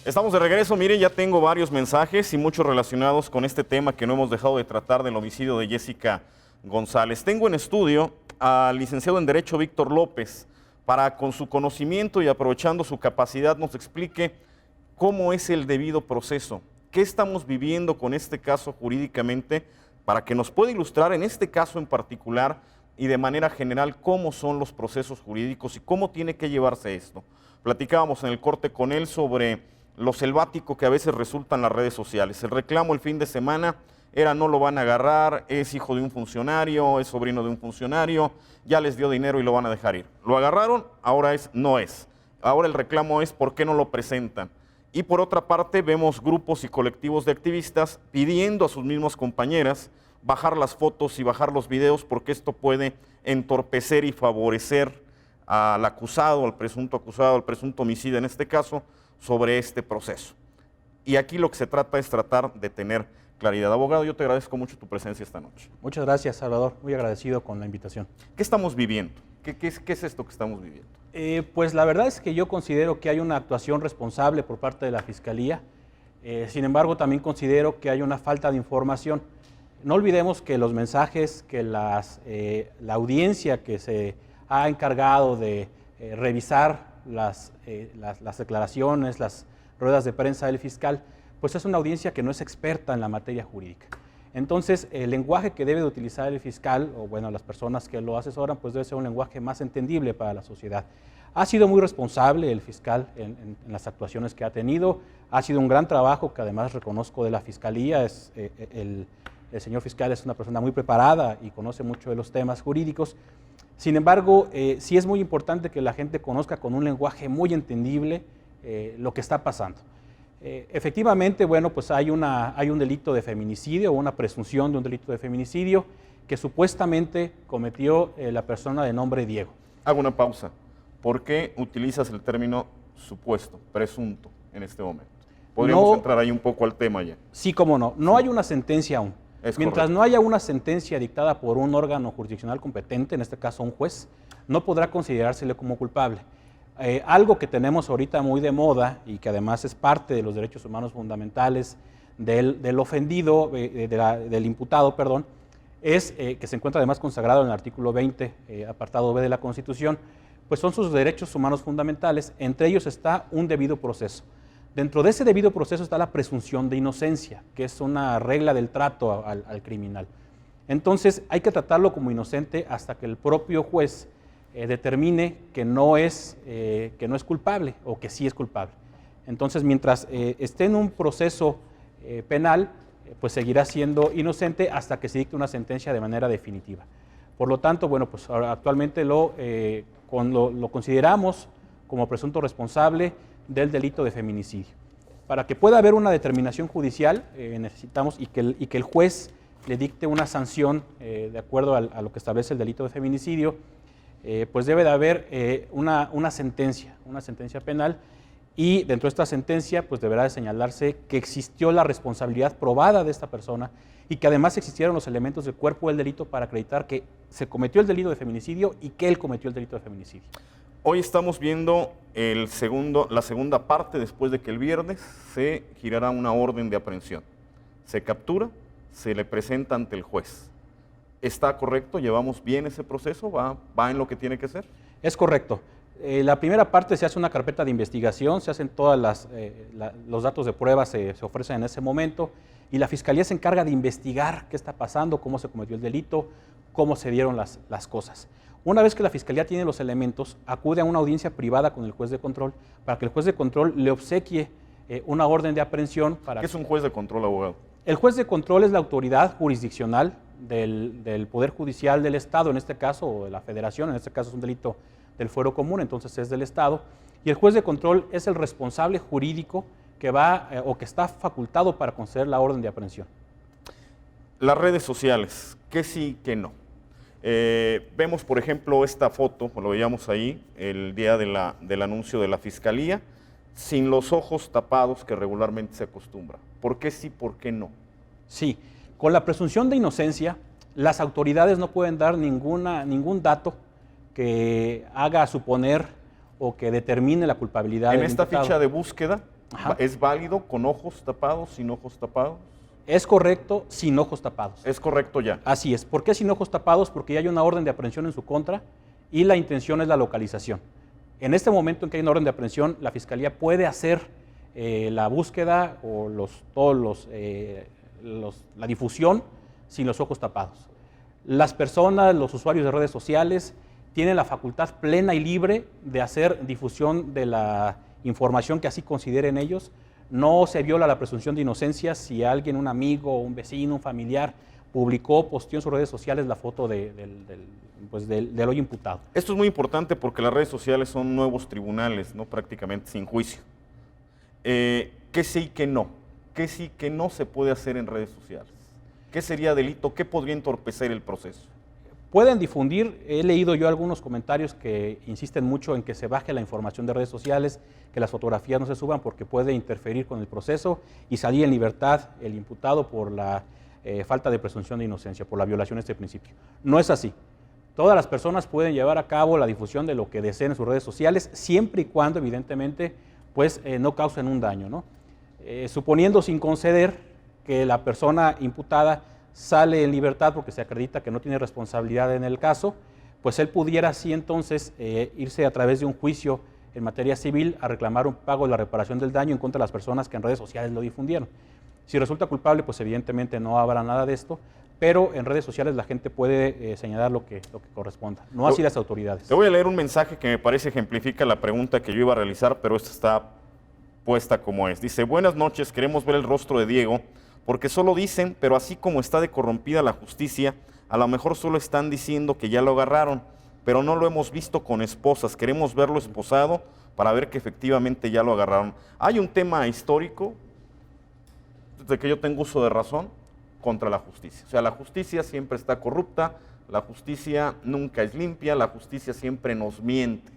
Estamos de regreso. Mire, ya tengo varios mensajes y muchos relacionados con este tema que no hemos dejado de tratar del homicidio de Jessica González. Tengo en estudio al licenciado en Derecho Víctor López para, con su conocimiento y aprovechando su capacidad, nos explique cómo es el debido proceso, qué estamos viviendo con este caso jurídicamente, para que nos pueda ilustrar en este caso en particular y de manera general cómo son los procesos jurídicos y cómo tiene que llevarse esto. Platicábamos en el corte con él sobre lo selvático que a veces resultan las redes sociales. El reclamo el fin de semana era: no lo van a agarrar, es hijo de un funcionario, es sobrino de un funcionario, ya les dio dinero y lo van a dejar ir. Lo agarraron, ahora no es. Ahora el reclamo es: ¿por qué no lo presentan? Y por otra parte vemos grupos y colectivos de activistas pidiendo a sus mismas compañeras bajar las fotos y bajar los videos, porque esto puede entorpecer y favorecer al acusado, al presunto homicida en este caso, sobre este proceso. Y aquí lo que se trata es tratar de tener claridad. Abogado, yo te agradezco mucho tu presencia esta noche. Muchas gracias, Salvador. Muy agradecido con la invitación. ¿Qué estamos viviendo? ¿Qué es esto que estamos viviendo? Pues la verdad es que yo considero que hay una actuación responsable por parte de la Fiscalía. Sin embargo, también considero que hay una falta de información. No olvidemos que los mensajes, que la audiencia que se ha encargado de revisar las declaraciones, las ruedas de prensa del fiscal, pues es una audiencia que no es experta en la materia jurídica. Entonces, el lenguaje que debe de utilizar el fiscal, o bueno, las personas que lo asesoran, pues debe ser un lenguaje más entendible para la sociedad. Ha sido muy responsable el fiscal en las actuaciones que ha tenido, ha sido un gran trabajo que además reconozco de la Fiscalía. El señor fiscal es una persona muy preparada y conoce mucho de los temas jurídicos. Sin embargo, sí es muy importante que la gente conozca con un lenguaje muy entendible lo que está pasando. Efectivamente, bueno, pues hay un delito de feminicidio o una presunción de un delito de feminicidio que supuestamente cometió la persona de nombre Diego. Hago una pausa. ¿Por qué utilizas el término supuesto, presunto, en este momento? Podríamos entrar ahí un poco al tema ya. Sí, cómo no. No hay una sentencia aún. Mientras no haya una sentencia dictada por un órgano jurisdiccional competente, en este caso un juez, no podrá considerársele como culpable. Algo que tenemos ahorita muy de moda y que además es parte de los derechos humanos fundamentales del ofendido, del imputado, perdón, es que se encuentra además consagrado en el artículo 20, apartado B de la Constitución, pues son sus derechos humanos fundamentales. Entre ellos está un debido proceso. Dentro de ese debido proceso está la presunción de inocencia, que es una regla del trato al criminal. Entonces hay que tratarlo como inocente hasta que el propio juez determine que no es culpable o que sí es culpable. Entonces, mientras esté en un proceso penal, pues seguirá siendo inocente hasta que se dicte una sentencia de manera definitiva. Por lo tanto, bueno, pues actualmente lo consideramos como presunto responsable del delito de feminicidio. Para que pueda haber una determinación judicial, necesitamos y que el juez le dicte una sanción de acuerdo a lo que establece el delito de feminicidio, pues debe de haber una sentencia penal, y dentro de esta sentencia pues deberá de señalarse que existió la responsabilidad probada de esta persona y que además existieron los elementos del cuerpo del delito para acreditar que se cometió el delito de feminicidio y que él cometió el delito de feminicidio. Hoy estamos viendo la segunda parte después de que el viernes se girará una orden de aprehensión. Se captura, se le presenta ante el juez. ¿Está correcto? ¿Llevamos bien ese proceso? ¿Va en lo que tiene que ser? Es correcto. La primera parte se hace una carpeta de investigación, se hacen todos los datos de prueba, se ofrecen en ese momento, y la Fiscalía se encarga de investigar qué está pasando, cómo se cometió el delito, cómo se dieron las cosas. Una vez que la Fiscalía tiene los elementos, acude a una audiencia privada con el juez de control para que el juez de control le obsequie una orden de aprehensión. ¿Qué es un juez de control, abogado? El juez de control es la autoridad jurisdiccional del Poder Judicial del Estado, en este caso, o de la Federación, en este caso es un delito del fuero común, entonces es del Estado, y el juez de control es el responsable jurídico que que está facultado para conceder la orden de aprehensión. Las redes sociales, ¿qué sí, qué no? Vemos, por ejemplo, esta foto, lo veíamos ahí, el día del anuncio de la Fiscalía, sin los ojos tapados que regularmente se acostumbra. ¿Por qué sí, por qué no? Sí, con la presunción de inocencia, las autoridades no pueden dar ningún dato que haga suponer o que determine la culpabilidad En del esta imputado. ficha de búsqueda Ajá. ¿Es válido con ojos tapados, sin ojos tapados? Es correcto, sin ojos tapados. Es correcto ya. Así es. ¿Por qué sin ojos tapados? Porque ya hay una orden de aprehensión en su contra y la intención es la localización. En este momento en que hay una orden de aprehensión, la Fiscalía puede hacer la búsqueda o la difusión sin los ojos tapados. Las personas, los usuarios de redes sociales, tienen la facultad plena y libre de hacer difusión de la información que así consideren ellos. No se viola la presunción de inocencia si alguien, un amigo, un vecino, un familiar, publicó, posteó en sus redes sociales la foto del hoy imputado. Esto es muy importante porque las redes sociales son nuevos tribunales, ¿no? Prácticamente sin juicio. ¿Qué sí y qué no? ¿Qué sí que no se puede hacer en redes sociales? ¿Qué sería delito? ¿Qué podría entorpecer el proceso? Pueden difundir, he leído yo algunos comentarios que insisten mucho en que se baje la información de redes sociales, que las fotografías no se suban porque puede interferir con el proceso y salir en libertad el imputado por la falta de presunción de inocencia, por la violación de este principio. No es así. Todas las personas pueden llevar a cabo la difusión de lo que deseen en sus redes sociales, siempre y cuando, evidentemente, pues, no causen un daño, ¿no? Suponiendo sin conceder que la persona imputada sale en libertad porque se acredita que no tiene responsabilidad en el caso, pues él pudiera así entonces irse a través de un juicio en materia civil a reclamar un pago de la reparación del daño en contra de las personas que en redes sociales lo difundieron. Si resulta culpable, pues evidentemente no habrá nada de esto, pero en redes sociales la gente puede señalar lo que corresponda, no así las autoridades. Te voy a leer un mensaje que me parece ejemplifica la pregunta que yo iba a realizar, pero esta está puesta como es. Dice, buenas noches, queremos ver el rostro de Diego, porque solo dicen, pero así como está de corrompida la justicia, a lo mejor solo están diciendo que ya lo agarraron, pero no lo hemos visto con esposas, queremos verlo esposado para ver que efectivamente ya lo agarraron. Hay un tema histórico, desde que yo tengo uso de razón, contra la justicia. O sea, la justicia siempre está corrupta, la justicia nunca es limpia, la justicia siempre nos miente.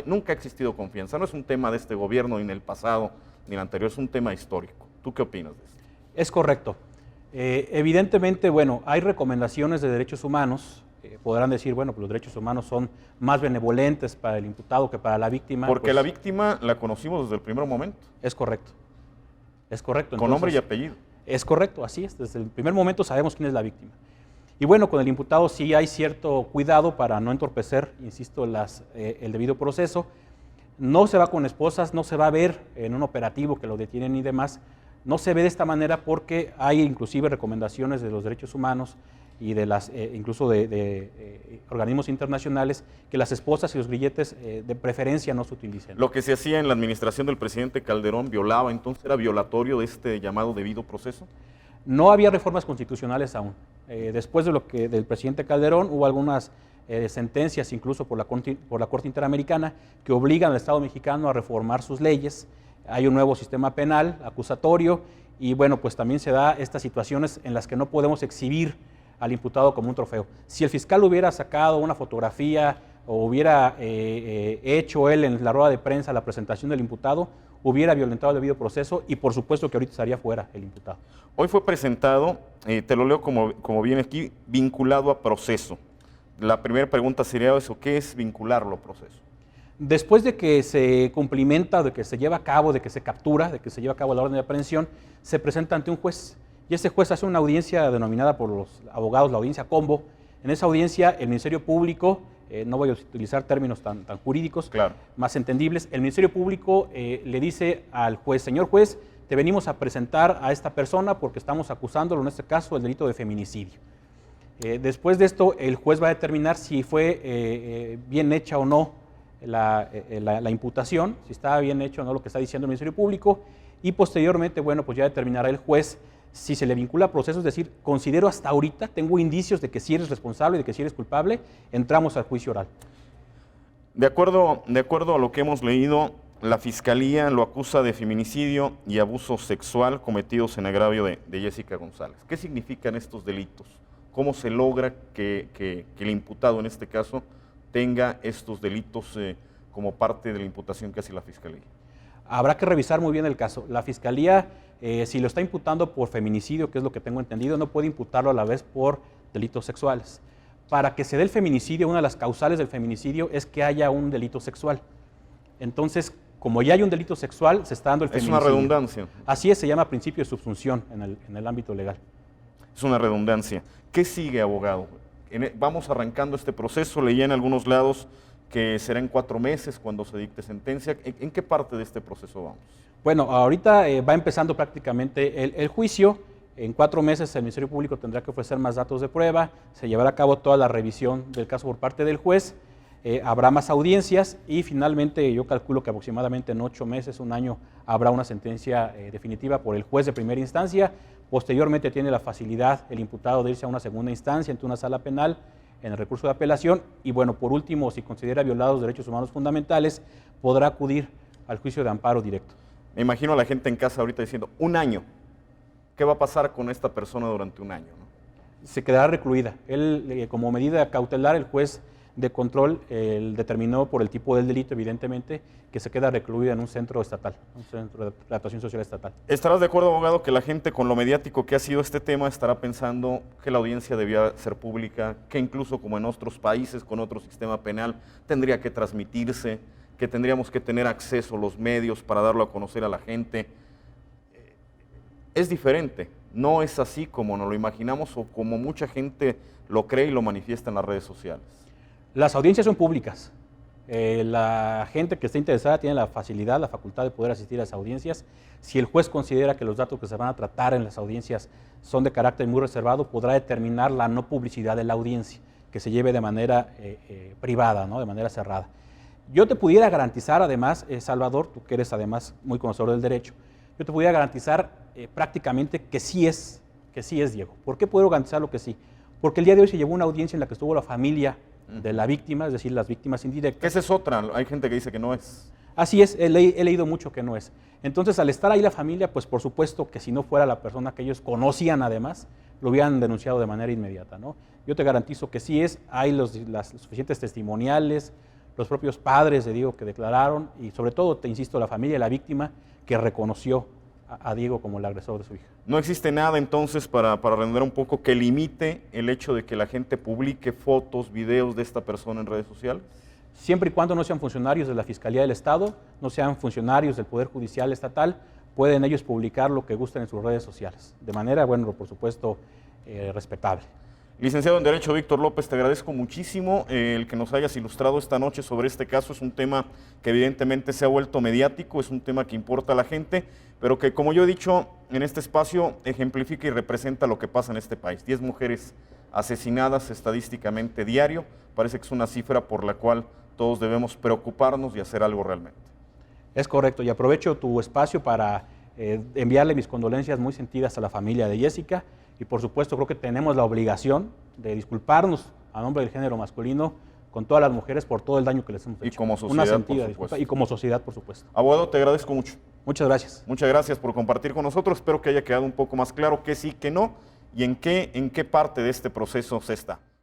Nunca ha existido confianza, no es un tema de este gobierno, ni en el pasado, ni en el anterior, es un tema histórico. ¿Tú qué opinas de esto? Es correcto. Evidentemente, bueno, hay recomendaciones de derechos humanos. Podrán decir, bueno, pues los derechos humanos son más benevolentes para el imputado que para la víctima. Porque pues, la víctima la conocimos desde el primer momento. Es correcto. Es correcto. Con nombre y apellido. Es correcto, así es. Desde el primer momento sabemos quién es la víctima. Y bueno, con el imputado sí hay cierto cuidado para no entorpecer, insisto, el debido proceso. No se va con esposas, no se va a ver en un operativo que lo detienen y demás. No se ve de esta manera porque hay inclusive recomendaciones de los derechos humanos y de incluso de organismos internacionales que las esposas y los grilletes de preferencia no se utilicen. Lo que se hacía en la administración del presidente Calderón violaba, entonces era violatorio de este llamado debido proceso. No había reformas constitucionales aún. Después de del presidente Calderón hubo algunas sentencias incluso por la Corte Interamericana que obligan al Estado mexicano a reformar sus leyes. Hay un nuevo sistema penal acusatorio y bueno, pues también se da estas situaciones en las que no podemos exhibir al imputado como un trofeo. Si el fiscal hubiera sacado una fotografía o hubiera hecho él en la rueda de prensa la presentación del imputado, hubiera violentado el debido proceso y por supuesto que ahorita estaría fuera el imputado. Hoy fue presentado, te lo leo como viene aquí, vinculado a proceso. La primera pregunta sería eso, ¿qué es vincularlo a proceso? Después de que se cumplimenta, de que se lleva a cabo, de que se captura, de que se lleva a cabo la orden de aprehensión, se presenta ante un juez. Y ese juez hace una audiencia denominada por los abogados la audiencia combo. En esa audiencia el Ministerio Público, no voy a utilizar términos tan jurídicos, claro, más entendibles, el Ministerio Público le dice al juez, señor juez, te venimos a presentar a esta persona porque estamos acusándolo, en este caso, del delito de feminicidio. Después de esto, el juez va a determinar si fue bien hecha o no la imputación, si estaba bien hecho o no lo que está diciendo el Ministerio Público, y posteriormente, bueno, pues ya determinará el juez si se le vincula a proceso, es decir, considero hasta ahorita, tengo indicios de que si eres responsable, de que si eres culpable, entramos al juicio oral. De acuerdo a lo que hemos leído, la Fiscalía lo acusa de feminicidio y abuso sexual cometidos en agravio de Jessica González. ¿Qué significan estos delitos? ¿Cómo se logra que el imputado, en este caso, tenga estos delitos como parte de la imputación que hace la Fiscalía? Habrá que revisar muy bien el caso. La Fiscalía, si lo está imputando por feminicidio, que es lo que tengo entendido, no puede imputarlo a la vez por delitos sexuales. Para que se dé el feminicidio, una de las causales del feminicidio es que haya un delito sexual. Entonces, como ya hay un delito sexual, se está dando el Es feminicidio. una redundancia. Así es, se llama principio de subsunción en el ámbito legal. Es una redundancia. ¿Qué sigue, abogado? Vamos arrancando este proceso. Leí en algunos lados que será en 4 meses cuando se dicte sentencia. ¿En qué parte de este proceso vamos? Bueno, ahorita va empezando prácticamente el juicio. En 4 meses el Ministerio Público tendrá que ofrecer más datos de prueba, se llevará a cabo toda la revisión del caso por parte del juez, habrá más audiencias y finalmente yo calculo que aproximadamente en 8 meses, 1 año, habrá una sentencia definitiva por el juez de primera instancia. Posteriormente tiene la facilidad el imputado de irse a una segunda instancia ante una sala penal en el recurso de apelación y bueno, por último, si considera violados derechos humanos fundamentales, podrá acudir al juicio de amparo directo. Me imagino a la gente en casa ahorita diciendo, 1 año. ¿Qué va a pasar con esta persona durante 1 año? ¿No? Se quedará recluida. Él, como medida cautelar, el juez de control determinó por el tipo del delito, evidentemente, que se queda recluida en un centro estatal, un centro de actuación social estatal. ¿Estarás de acuerdo, abogado, que la gente con lo mediático que ha sido este tema estará pensando que la audiencia debía ser pública, que incluso como en otros países con otro sistema penal tendría que transmitirse, que tendríamos que tener acceso a los medios para darlo a conocer a la gente? Es diferente, no es así como nos lo imaginamos o como mucha gente lo cree y lo manifiesta en las redes sociales. Las audiencias son públicas. La gente que esté interesada tiene la facilidad, la facultad de poder asistir a las audiencias. Si el juez considera que los datos que se van a tratar en las audiencias son de carácter muy reservado, podrá determinar la no publicidad de la audiencia, que se lleve de manera privada, ¿no? De manera cerrada. Yo te pudiera garantizar, además, Salvador, tú que eres además muy conocedor del derecho, yo te pudiera garantizar prácticamente que sí es Diego. ¿Por qué puedo garantizar lo que sí? Porque el día de hoy se llevó una audiencia en la que estuvo la familia de la víctima, es decir, las víctimas indirectas. Esa es otra, hay gente que dice que no es. Así es, he leído mucho que no es. Entonces, al estar ahí la familia, pues por supuesto que si no fuera la persona que ellos conocían además, lo hubieran denunciado de manera inmediata, ¿no? Yo te garantizo que sí es, hay las suficientes testimoniales, los propios padres de Diego que declararon y sobre todo, te insisto, la familia de la víctima que reconoció a Diego como el agresor de su hija. ¿No existe nada entonces para redondear un poco que limite el hecho de que la gente publique fotos, videos de esta persona en redes sociales? Siempre y cuando no sean funcionarios de la Fiscalía del Estado, no sean funcionarios del Poder Judicial Estatal, pueden ellos publicar lo que gusten en sus redes sociales, de manera, bueno, por supuesto, respetable. Licenciado en Derecho Víctor López, te agradezco muchísimo el que nos hayas ilustrado esta noche sobre este caso. Es un tema que evidentemente se ha vuelto mediático, es un tema que importa a la gente, pero que, como yo he dicho en este espacio, ejemplifica y representa lo que pasa en este país. 10 mujeres asesinadas estadísticamente diario, parece que es una cifra por la cual todos debemos preocuparnos y hacer algo realmente. Es correcto, y aprovecho tu espacio para enviarle mis condolencias muy sentidas a la familia de Jessica, y por supuesto creo que tenemos la obligación de disculparnos a nombre del género masculino con todas las mujeres por todo el daño que les hemos hecho. Y como sociedad, una sentida por disculpa, supuesto. y como sociedad, por supuesto. Abogado, te agradezco mucho. Muchas gracias. Muchas gracias por compartir con nosotros. Espero que haya quedado un poco más claro qué sí, qué no y en qué parte de este proceso se está.